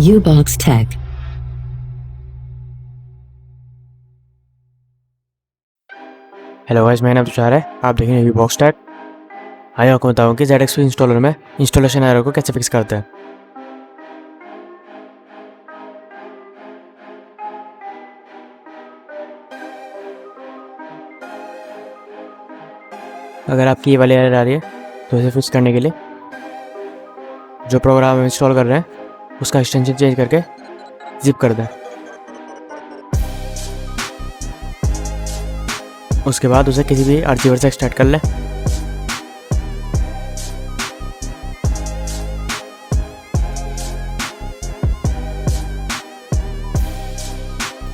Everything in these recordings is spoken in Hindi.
Ubox Tech. हेलो गाइस, मेरा नाम तुषार है। आप देख रहे हैं यूबॉक्स टेक। आइए आपको बताऊं कि ZXP इंस्टॉलर में इंस्टॉलेशन एरर को कैसे फिक्स करते हैं। अगर आपकी ये वाली एरर आ रही है तो इसे फिक्स करने के लिए जो प्रोग्राम हम इंस्टॉल कर रहे हैं उसका एक्सटेंशन चेंज करके जिप कर दें। उसके बाद उसे किसी भी आर्चिवर से एक्सट्रैक्ट कर लें।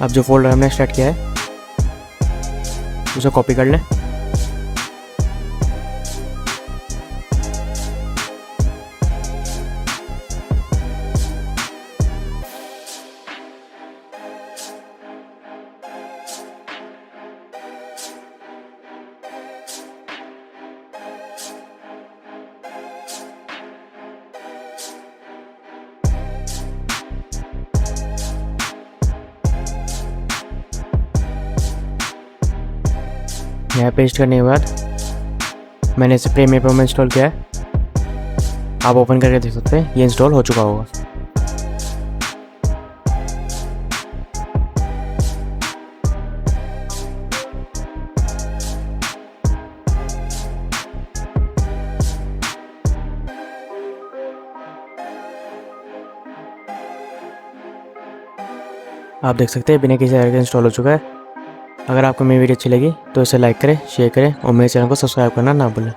अब जो फोल्डर हमने एक्सट्रैक्ट किया है उसे कॉपी कर लें। यहाँ पेस्ट करने के बाद मैंने इसे प्रीमियर पर इंस्टॉल किया है। आप ओपन करके देख सकते हैं ये इंस्टॉल हो चुका होगा। आप देख सकते हैं बिना किसी एरर के इंस्टॉल हो चुका है। अगर आपको मेरी वीडियो अच्छी लगी तो इसे लाइक करें, शेयर करें और मेरे चैनल को सब्सक्राइब करना ना भूलें।